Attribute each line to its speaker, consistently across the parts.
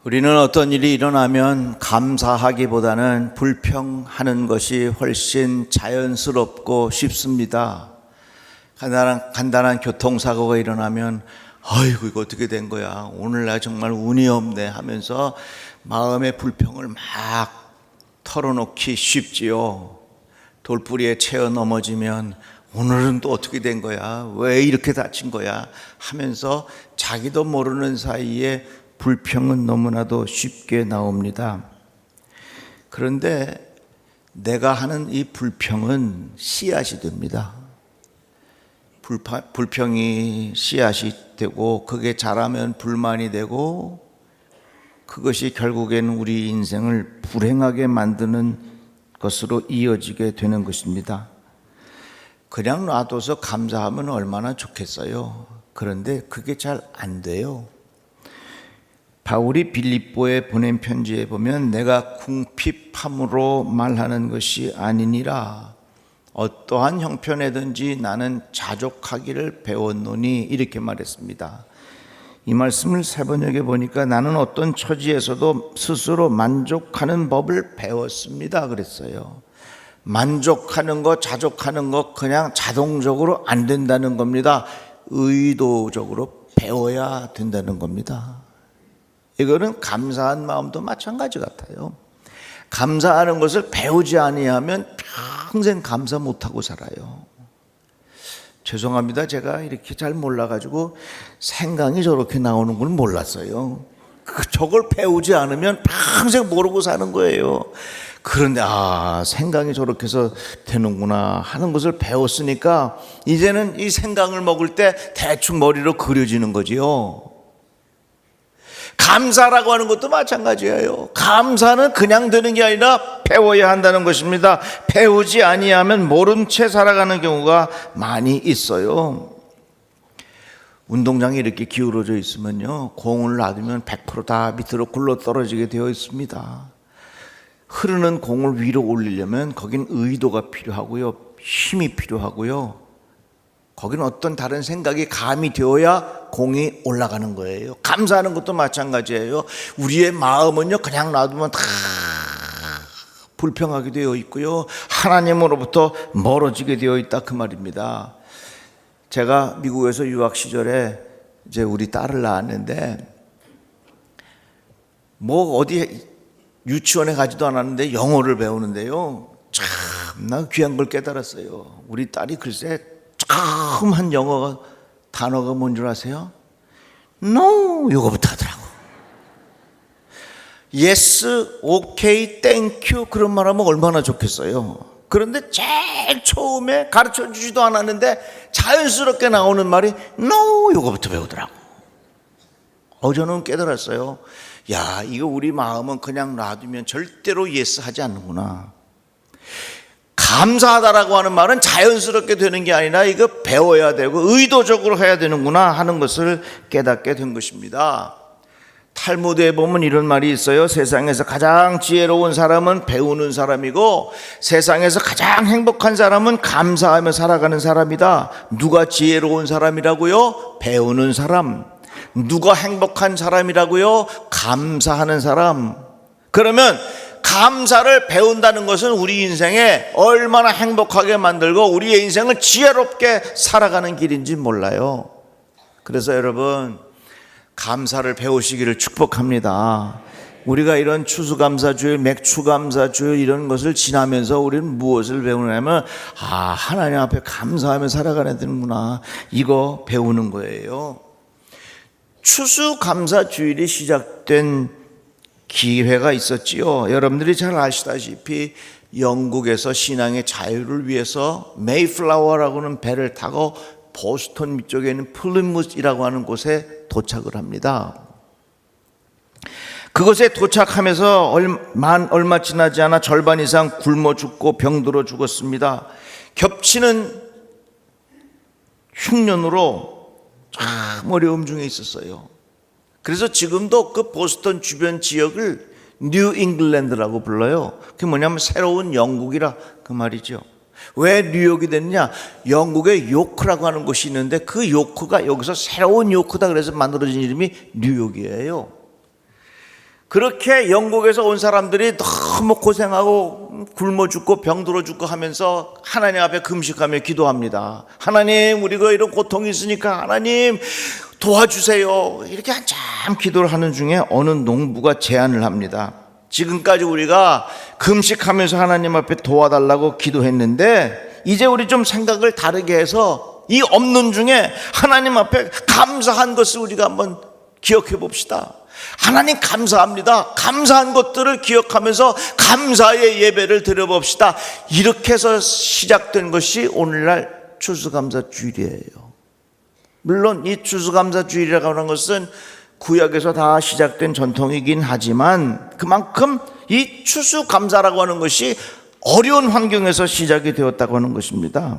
Speaker 1: 우리는 어떤 일이 일어나면 감사하기보다는 불평하는 것이 훨씬 자연스럽고 쉽습니다. 간단한 교통사고가 일어나면 아이고 이거 어떻게 된 거야, 오늘 나 정말 운이 없네 하면서 마음의 불평을 막 털어놓기 쉽지요. 돌부리에 채어 넘어지면 오늘은 또 어떻게 된 거야, 왜 이렇게 다친 거야 하면서 자기도 모르는 사이에 불평은 너무나도 쉽게 나옵니다. 그런데 내가 하는 이 불평은 씨앗이 됩니다. 불평이 씨앗이 되고 그게 자라면 불만이 되고 그것이 결국에는 우리 인생을 불행하게 만드는 것으로 이어지게 되는 것입니다. 그냥 놔둬서 감사하면 얼마나 좋겠어요. 그런데 그게 잘 안 돼요. 바울이 빌립보에 보낸 편지에 보면 내가 궁핍함으로 말하는 것이 아니니라, 어떠한 형편에든지 나는 자족하기를 배웠노니, 이렇게 말했습니다. 이 말씀을 세 번역에 보니까 나는 어떤 처지에서도 스스로 만족하는 법을 배웠습니다 그랬어요. 만족하는 것, 자족하는 것 그냥 자동적으로 안 된다는 겁니다. 의도적으로 배워야 된다는 겁니다. 이거는 감사한 마음도 마찬가지 같아요. 감사하는 것을 배우지 아니하면 평생 감사 못하고 살아요. 죄송합니다. 제가 이렇게 잘 몰라가지고 생강이 저렇게 나오는 걸 몰랐어요. 저걸 배우지 않으면 평생 모르고 사는 거예요. 그런데 생강이 저렇게 해서 되는구나 하는 것을 배웠으니까 이제는 이 생강을 먹을 때 대충 머리로 그려지는 거지요. 감사라고 하는 것도 마찬가지예요. 감사는 그냥 되는 게 아니라 배워야 한다는 것입니다. 배우지 아니하면 모른 채 살아가는 경우가 많이 있어요. 운동장에 이렇게 기울어져 있으면요, 공을 놔두면 100% 밑으로 굴러 떨어지게 되어 있습니다. 흐르는 공을 위로 올리려면 거긴 의도가 필요하고요, 힘이 필요하고요, 거기는 어떤 다른 생각이 가미 되어야 공이 올라가는 거예요. 감사하는 것도 마찬가지예요. 우리의 마음은요, 그냥 놔두면 다 불평하게 되어 있고요, 하나님으로부터 멀어지게 되어 있다, 그 말입니다. 제가 미국에서 유학 시절에 이제 우리 딸을 낳았는데 어디 유치원에 가지도 않았는데 영어를 배우는데요, 참나 귀한 걸 깨달았어요. 우리 딸이 글쎄 처음 한 영어 단어가 뭔 줄 아세요? No, 이거부터 하더라고. Yes, okay, thank you 그런 말 하면 얼마나 좋겠어요. 그런데 제일 처음에 가르쳐 주지도 않았는데 자연스럽게 나오는 말이 No, 이거부터 배우더라고. 저는 깨달았어요. 야, 이거 우리 마음은 그냥 놔두면 절대로 yes 하지 않는구나. 감사하다라고 하는 말은 자연스럽게 되는 게 아니라 이거 배워야 되고 의도적으로 해야 되는구나 하는 것을 깨닫게 된 것입니다. 탈무드에 보면 이런 말이 있어요. 세상에서 가장 지혜로운 사람은 배우는 사람이고 세상에서 가장 행복한 사람은 감사하며 살아가는 사람이다. 누가 지혜로운 사람이라고요? 배우는 사람. 누가 행복한 사람이라고요? 감사하는 사람. 그러면 감사를 배운다는 것은 우리 인생에 얼마나 행복하게 만들고 우리의 인생을 지혜롭게 살아가는 길인지 몰라요. 그래서 여러분, 감사를 배우시기를 축복합니다. 우리가 이런 추수감사주일, 맥추감사주일 이런 것을 지나면서 우리는 무엇을 배우냐면 하나님 앞에 감사하며 살아가야 되는구나, 이거 배우는 거예요. 추수감사주일이 시작된 기회가 있었지요. 여러분들이 잘 아시다시피 영국에서 신앙의 자유를 위해서 메이플라워라고 하는 배를 타고 보스턴 밑쪽에 있는 플리무스이라고 하는 곳에 도착을 합니다. 그곳에 도착하면서 얼마 지나지 않아 절반 이상 굶어 죽고 병들어 죽었습니다. 겹치는 흉년으로 참 어려움 중에 있었어요. 그래서 지금도 그 보스턴 주변 지역을 뉴 잉글랜드라고 불러요. 그게 뭐냐면 새로운 영국이라 그 말이죠. 왜 뉴욕이 됐냐? 영국에 요크라고 하는 곳이 있는데 그 요크가 여기서 새로운 요크다 그래서 만들어진 이름이 뉴욕이에요. 그렇게 영국에서 온 사람들이 너무 고생하고 굶어 죽고 병들어 죽고 하면서 하나님 앞에 금식하며 기도합니다. 하나님, 우리가 이런 고통이 있으니까 하나님 도와주세요. 이렇게 한참 기도를 하는 중에 어느 농부가 제안을 합니다. 지금까지 우리가 금식하면서 하나님 앞에 도와달라고 기도했는데 이제 우리 좀 생각을 다르게 해서 이 없는 중에 하나님 앞에 감사한 것을 우리가 한번 기억해 봅시다. 하나님 감사합니다. 감사한 것들을 기억하면서 감사의 예배를 드려봅시다. 이렇게 해서 시작된 것이 오늘날 추수감사주일이에요. 물론 이 추수감사주일이라고 하는 것은 구약에서 다 시작된 전통이긴 하지만 그만큼 이 추수감사라고 하는 것이 어려운 환경에서 시작이 되었다고 하는 것입니다.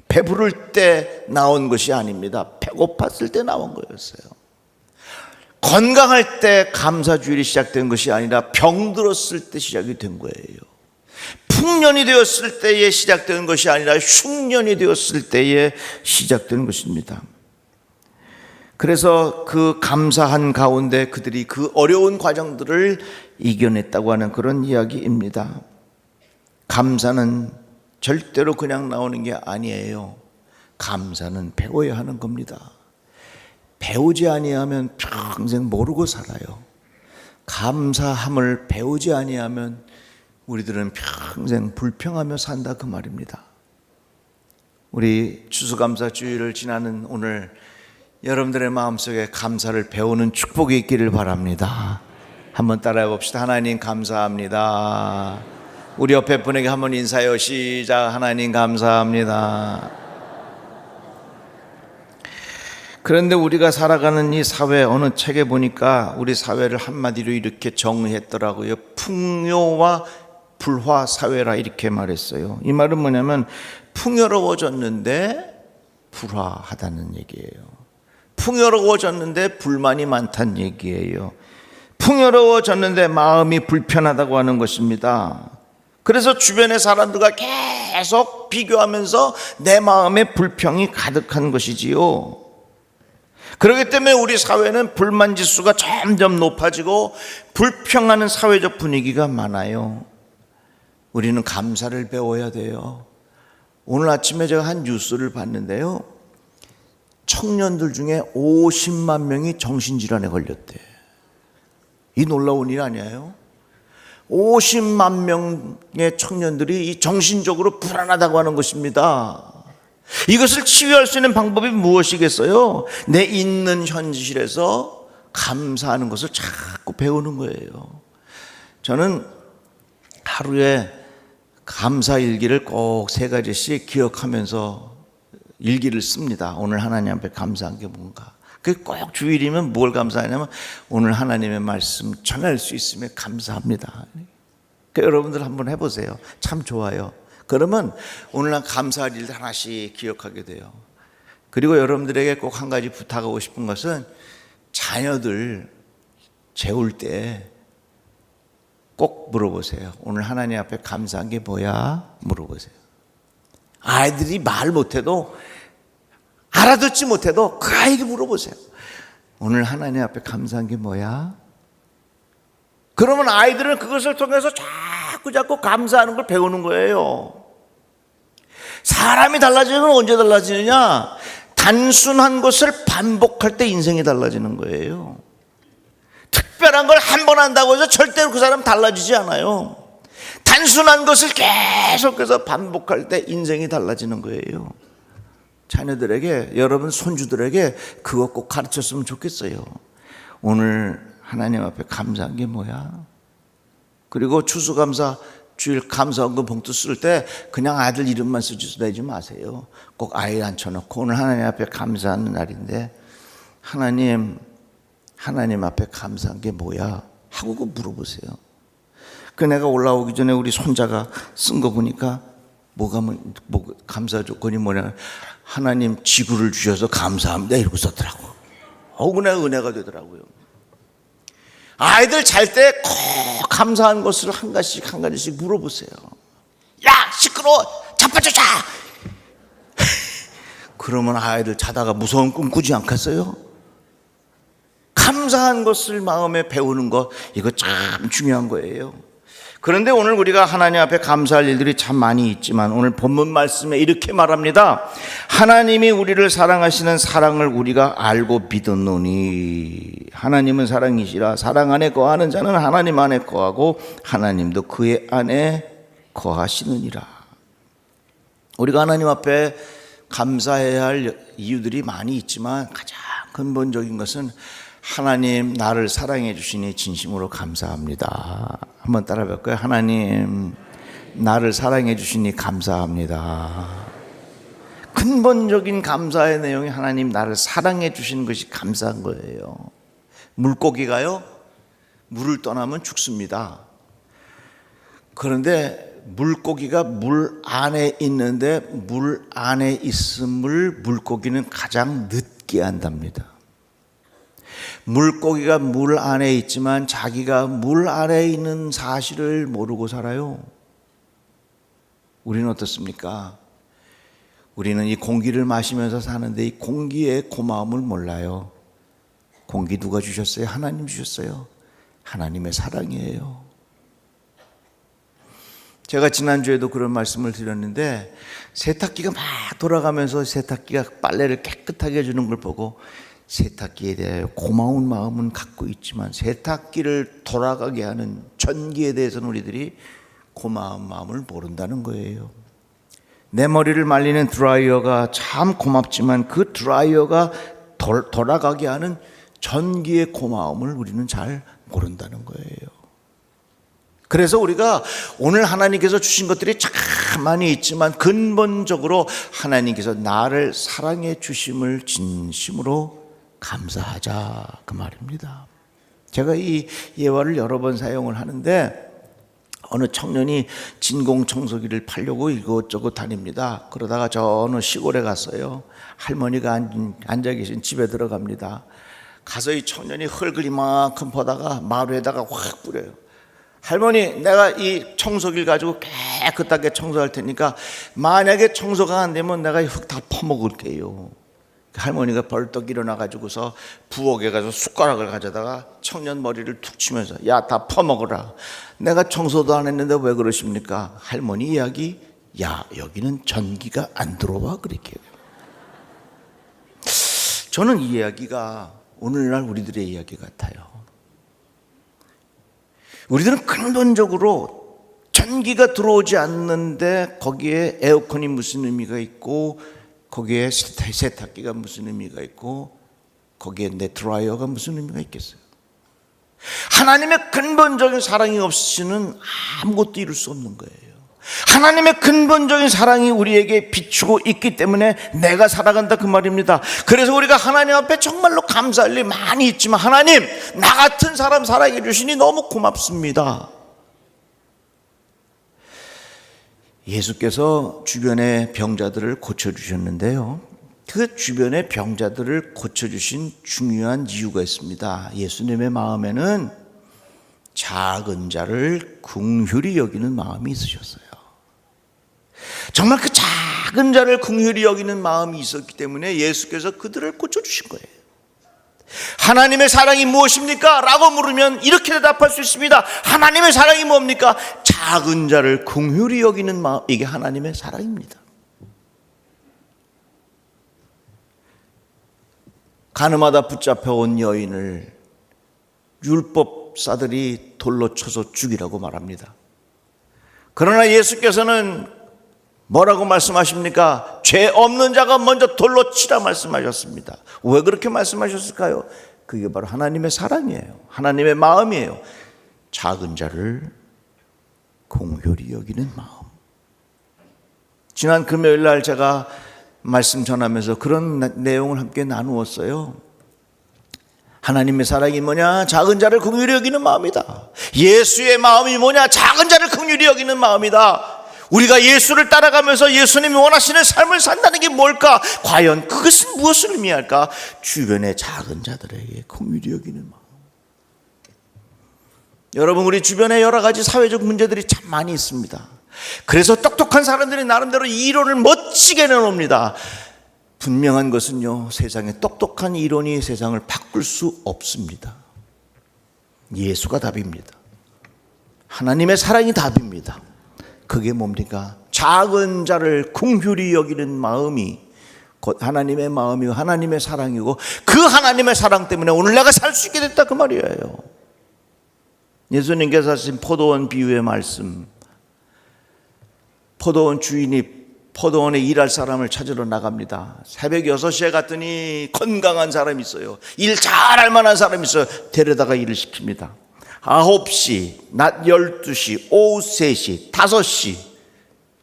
Speaker 1: 배부를 때 나온 것이 아닙니다. 배고팠을 때 나온 거였어요. 건강할 때 감사주일이 시작된 것이 아니라 병들었을 때 시작이 된 거예요. 풍년이 되었을 때에 시작되는 것이 아니라 흉년이 되었을 때에 시작되는 것입니다. 그래서 그 감사한 가운데 그들이 그 어려운 과정들을 이겨냈다고 하는 그런 이야기입니다. 감사는 절대로 그냥 나오는 게 아니에요. 감사는 배워야 하는 겁니다. 배우지 아니하면 평생 모르고 살아요. 감사함을 배우지 아니하면 우리들은 평생 불평하며 산다 그 말입니다. 우리 추수감사주일을 지나는 오늘 여러분들의 마음속에 감사를 배우는 축복이 있기를 바랍니다. 한번 따라해 봅시다. 하나님 감사합니다. 우리 옆에 분에게 한번 인사해요. 시작. 하나님 감사합니다. 그런데 우리가 살아가는 이 사회, 어느 책에 보니까 우리 사회를 한마디로 이렇게 정의했더라고요. 풍요와 불화 사회라 이렇게 말했어요. 이 말은 뭐냐면 풍요로워졌는데 불화하다는 얘기예요. 풍요로워졌는데 불만이 많다는 얘기예요. 풍요로워졌는데 마음이 불편하다고 하는 것입니다. 그래서 주변의 사람들과 계속 비교하면서 내 마음에 불평이 가득한 것이지요. 그렇기 때문에 우리 사회는 불만 지수가 점점 높아지고 불평하는 사회적 분위기가 많아요. 우리는 감사를 배워야 돼요. 오늘 아침에 제가 한 뉴스를 봤는데요. 청년들 중에 50만 명이 정신질환에 걸렸대. 이 놀라운 일 아니에요? 50만 명의 청년들이 이 정신적으로 불안하다고 하는 것입니다. 이것을 치유할 수 있는 방법이 무엇이겠어요? 내 있는 현실에서 감사하는 것을 자꾸 배우는 거예요. 저는 하루에 감사 일기를 꼭 3가지씩 기억하면서 일기를 씁니다. 오늘 하나님 앞에 감사한 게 뭔가. 그게 꼭 주일이면 뭘 감사하냐면 오늘 하나님의 말씀 전할 수 있으면 감사합니다. 그러니까 여러분들 한번 해보세요. 참 좋아요. 그러면 오늘 감사할 일들 하나씩 기억하게 돼요. 그리고 여러분들에게 꼭 한 가지 부탁하고 싶은 것은 자녀들 재울 때 꼭 물어보세요. 오늘 하나님 앞에 감사한 게 뭐야? 물어보세요. 아이들이 말 못해도 알아듣지 못해도 그 아이에게 물어보세요. 오늘 하나님 앞에 감사한 게 뭐야? 그러면 아이들은 그것을 통해서 자꾸 감사하는 걸 배우는 거예요. 사람이 달라지는 건 언제 달라지느냐? 단순한 것을 반복할 때 인생이 달라지는 거예요. 특별한 걸 한 번 한다고 해서 절대로 그 사람 달라지지 않아요. 단순한 것을 계속해서 반복할 때 인생이 달라지는 거예요. 자녀들에게, 여러분 손주들에게 그거 꼭 가르쳤으면 좋겠어요. 오늘 하나님 앞에 감사한 게 뭐야? 그리고 추수감사 주일 감사헌금 봉투 쓸 때 그냥 아들 이름만 쓰지 마세요. 꼭 아이 앉혀놓고 오늘 하나님 앞에 감사하는 날인데 하나님 앞에 감사한 게 뭐야? 하고 그거 물어보세요. 그 내가 올라오기 전에 우리 손자가 쓴 거 보니까 감사 조건이 뭐냐? 하나님 지구를 주셔서 감사합니다 이러고 썼더라고. 은혜가 되더라고요. 아이들 잘 때 꼭 감사한 것을 한 가지씩 물어보세요. 야 시끄러워 자빠져 자. 그러면 아이들 자다가 무서운 꿈 꾸지 않겠어요? 감사한 것을 마음에 배우는 것, 이거 참 중요한 거예요. 그런데 오늘 우리가 하나님 앞에 감사할 일들이 참 많이 있지만 오늘 본문 말씀에 이렇게 말합니다. 하나님이 우리를 사랑하시는 사랑을 우리가 알고 믿었노니 하나님은 사랑이시라. 사랑 안에 거하는 자는 하나님 안에 거하고 하나님도 그의 안에 거하시느니라. 우리가 하나님 앞에 감사해야 할 이유들이 많이 있지만 가장 근본적인 것은 하나님 나를 사랑해 주시니 진심으로 감사합니다. 한번 따라 볼까요? 하나님 나를 사랑해 주시니 감사합니다. 근본적인 감사의 내용이 하나님 나를 사랑해 주시는 것이 감사한 거예요. 물고기가요, 물을 떠나면 죽습니다. 그런데 물고기가 물 안에 있는데 물 안에 있음을 물고기는 가장 늦게 안답니다. 물고기가 물 안에 있지만 자기가 물 안에 있는 사실을 모르고 살아요. 우리는 어떻습니까? 우리는 이 공기를 마시면서 사는데 이 공기의 고마움을 몰라요. 공기 누가 주셨어요? 하나님 주셨어요. 하나님의 사랑이에요. 제가 지난주에도 그런 말씀을 드렸는데 세탁기가 막 돌아가면서 세탁기가 빨래를 깨끗하게 해주는 걸 보고 세탁기에 대해 고마운 마음은 갖고 있지만 세탁기를 돌아가게 하는 전기에 대해서는 우리들이 고마운 마음을 모른다는 거예요. 내 머리를 말리는 드라이어가 참 고맙지만 그 드라이어가 돌아가게 하는 전기의 고마움을 우리는 잘 모른다는 거예요. 그래서 우리가 오늘 하나님께서 주신 것들이 참 많이 있지만 근본적으로 하나님께서 나를 사랑해 주심을 진심으로 감사하자, 그 말입니다. 제가 이 예화를 여러 번 사용을 하는데 어느 청년이 진공청소기를 팔려고 이것저것 다닙니다. 그러다가 저 어느 시골에 갔어요. 할머니가 앉아 계신 집에 들어갑니다. 가서 이 청년이 흙을 이만큼 퍼다가 마루에다가 확 뿌려요. 할머니, 내가 이 청소기를 가지고 깨끗하게 청소할 테니까 만약에 청소가 안 되면 내가 이 흙 다 퍼먹을게요. 할머니가 벌떡 일어나가지고서 부엌에 가서 숟가락을 가져다가 청년 머리를 툭 치면서 야, 다 퍼먹어라. 내가 청소도 안 했는데 왜 그러십니까? 할머니 이야기, 야, 여기는 전기가 안 들어와, 그렇게. 저는 이 이야기가 오늘날 우리들의 이야기 같아요. 우리들은 근본적으로 전기가 들어오지 않는데 거기에 에어컨이 무슨 의미가 있고 거기에 세탁기가 무슨 의미가 있고 거기에 내 드라이어가 무슨 의미가 있겠어요? 하나님의 근본적인 사랑이 없이는 아무것도 이룰 수 없는 거예요. 하나님의 근본적인 사랑이 우리에게 비추고 있기 때문에 내가 살아간다, 그 말입니다. 그래서 우리가 하나님 앞에 정말로 감사할 일 많이 있지만 하나님, 나 같은 사람 사랑해 주시니 너무 고맙습니다. 예수께서 주변의 병자들을 고쳐주셨는데요, 그 주변의 병자들을 고쳐주신 중요한 이유가 있습니다. 예수님의 마음에는 작은 자를 긍휼히 여기는 마음이 있으셨어요. 정말 그 작은 자를 긍휼히 여기는 마음이 있었기 때문에 예수께서 그들을 고쳐주신 거예요. 하나님의 사랑이 무엇입니까? 라고 물으면 이렇게 대답할 수 있습니다. 하나님의 사랑이 뭡니까? 작은 자를 긍휼히 여기는 마음, 이게 하나님의 사랑입니다. 가늠하다 붙잡혀온 여인을 율법사들이 돌로 쳐서 죽이라고 말합니다. 그러나 예수께서는 뭐라고 말씀하십니까? 죄 없는 자가 먼저 돌로 치라 말씀하셨습니다. 왜 그렇게 말씀하셨을까요? 그게 바로 하나님의 사랑이에요. 하나님의 마음이에요. 작은 자를 긍휼히 여기는 마음. 지난 금요일 날 제가 말씀 전하면서 그런 내용을 함께 나누었어요. 하나님의 사랑이 뭐냐? 작은 자를 긍휼히 여기는 마음이다. 예수의 마음이 뭐냐? 작은 자를 긍휼히 여기는 마음이다. 우리가 예수를 따라가면서 예수님이 원하시는 삶을 산다는 게 뭘까? 과연 그것은 무엇을 의미할까? 주변의 작은 자들에게 긍휼히 여기는 마음. 여러분, 우리 주변에 여러 가지 사회적 문제들이 참 많이 있습니다. 그래서 똑똑한 사람들이 나름대로 이론을 멋지게 내놓습니다. 분명한 것은요, 세상에 똑똑한 이론이 세상을 바꿀 수 없습니다. 예수가 답입니다. 하나님의 사랑이 답입니다. 그게 뭡니까? 작은 자를 긍휼히 여기는 마음이 곧 하나님의 마음이고 하나님의 사랑이고, 그 하나님의 사랑 때문에 오늘 내가 살 수 있게 됐다, 그 말이에요. 예수님께서 하신 포도원 비유의 말씀, 포도원 주인이 포도원에 일할 사람을 찾으러 나갑니다. 새벽 6시에 갔더니 건강한 사람이 있어요. 일 잘할 만한 사람이 있어요. 데려다가 일을 시킵니다. 9시, 낮 12시, 오후 3시, 5시,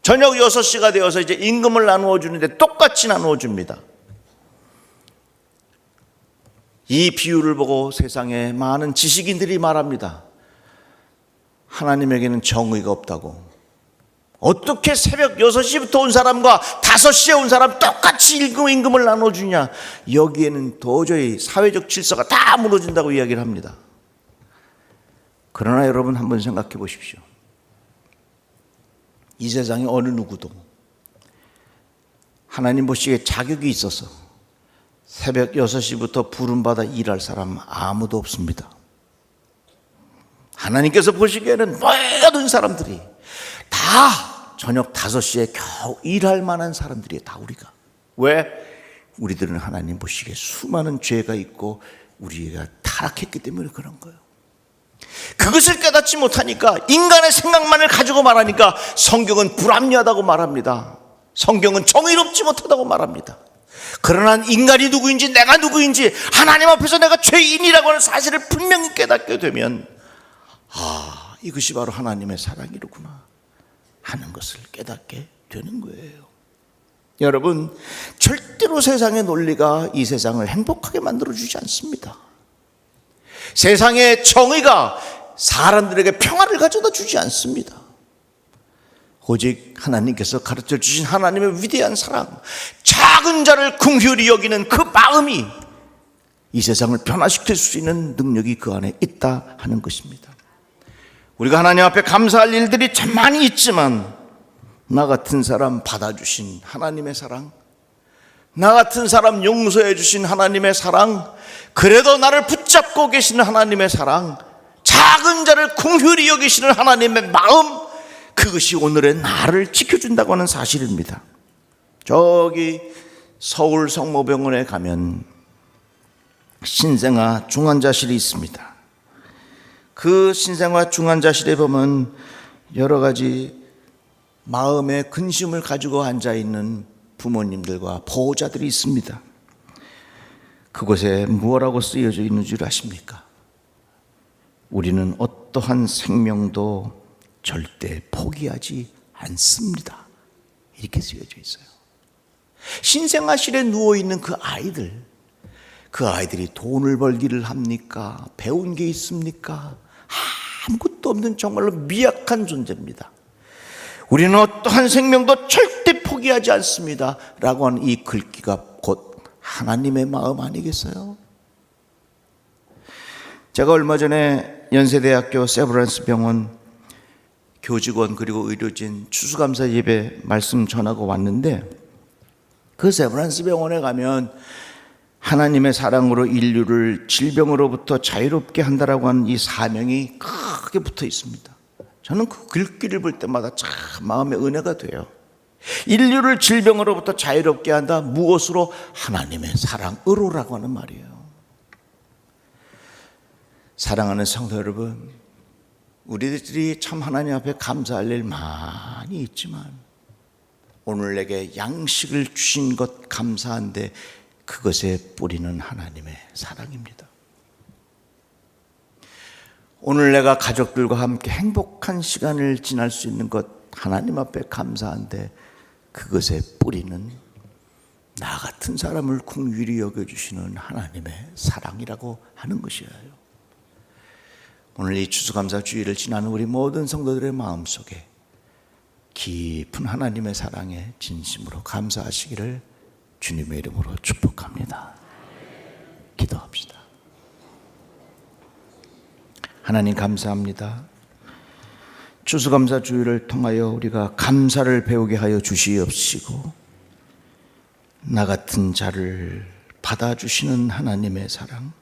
Speaker 1: 저녁 6시가 되어서 이제 임금을 나누어 주는데 똑같이 나누어 줍니다. 이 비유를 보고 세상에 많은 지식인들이 말합니다. 하나님에게는 정의가 없다고. 어떻게 새벽 6시부터 온 사람과 5시에 온 사람 똑같이 임금을 나눠주냐. 여기에는 도저히 사회적 질서가 다 무너진다고 이야기를 합니다. 그러나 여러분 한번 생각해 보십시오. 이 세상에 어느 누구도 하나님 보시기에 자격이 있어서 새벽 6시부터 부름받아 일할 사람 아무도 없습니다. 하나님께서 보시기에는 모든 사람들이 다 저녁 5시에 겨우 일할 만한 사람들이에요. 다 우리가. 왜? 우리들은 하나님 보시기에 수많은 죄가 있고 우리가 타락했기 때문에 그런 거예요. 그것을 깨닫지 못하니까 인간의 생각만을 가지고 말하니까 성경은 불합리하다고 말합니다. 성경은 정의롭지 못하다고 말합니다. 그러나 인간이 누구인지 내가 누구인지 하나님 앞에서 내가 죄인이라고 하는 사실을 분명히 깨닫게 되면, 아, 이것이 바로 하나님의 사랑이로구나 하는 것을 깨닫게 되는 거예요. 여러분, 절대로 세상의 논리가 이 세상을 행복하게 만들어주지 않습니다. 세상의 정의가 사람들에게 평화를 가져다 주지 않습니다. 오직 하나님께서 가르쳐 주신 하나님의 위대한 사랑, 작은 자를 긍휼히 여기는 그 마음이 이 세상을 변화시킬 수 있는 능력이 그 안에 있다 하는 것입니다. 우리가 하나님 앞에 감사할 일들이 참 많이 있지만, 나 같은 사람 받아주신 하나님의 사랑, 나 같은 사람 용서해 주신 하나님의 사랑, 그래도 나를 붙잡고 계시는 하나님의 사랑, 작은 자를 긍휼히 여기시는 하나님의 마음, 그것이 오늘의 나를 지켜준다고 하는 사실입니다. 저기 서울 성모병원에 가면 신생아 중환자실이 있습니다. 그 신생아 중환자실에 보면 여러 가지 마음의 근심을 가지고 앉아있는 부모님들과 보호자들이 있습니다. 그곳에 무엇라고 쓰여져 있는 줄 아십니까? 우리는 어떠한 생명도 절대 포기하지 않습니다. 이렇게 쓰여져 있어요. 신생아실에 누워있는 그 아이들이 돈을 벌기를 합니까? 배운 게 있습니까? 아무것도 없는 정말로 미약한 존재입니다. 우리는 어떠한 생명도 절대 포기하지 않습니다 라고 하는 이 글귀가 곧 하나님의 마음 아니겠어요? 제가 얼마 전에 연세대학교 세브란스 병원 교직원 그리고 의료진 추수감사 예배 말씀 전하고 왔는데, 그 세브란스 병원에 가면 하나님의 사랑으로 인류를 질병으로부터 자유롭게 한다라고 하는 이 사명이 크게 붙어 있습니다. 저는 그 글귀를 볼 때마다 참 마음의 은혜가 돼요. 인류를 질병으로부터 자유롭게 한다. 무엇으로? 하나님의 사랑으로라고 하는 말이에요. 사랑하는 성도 여러분, 우리들이 참 하나님 앞에 감사할 일 많이 있지만 오늘 내게 양식을 주신 것 감사한데 그것의 뿌리는 하나님의 사랑입니다. 오늘 내가 가족들과 함께 행복한 시간을 지날 수 있는 것 하나님 앞에 감사한데 그것의 뿌리는 나 같은 사람을 긍휼히 여겨주시는 하나님의 사랑이라고 하는 것이에요. 오늘 이 추수감사 주일을 지나는 우리 모든 성도들의 마음속에 깊은 하나님의 사랑에 진심으로 감사하시기를 주님의 이름으로 축복합니다. 기도합시다. 하나님 감사합니다. 추수감사 주일을 통하여 우리가 감사를 배우게 하여 주시옵시고 나 같은 자를 받아주시는 하나님의 사랑,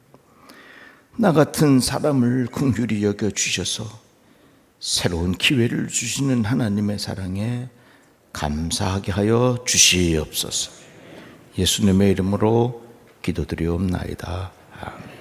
Speaker 1: 나 같은 사람을 긍휼히 여겨주셔서 새로운 기회를 주시는 하나님의 사랑에 감사하게 하여 주시옵소서. 예수님의 이름으로 기도드리옵나이다. 아멘.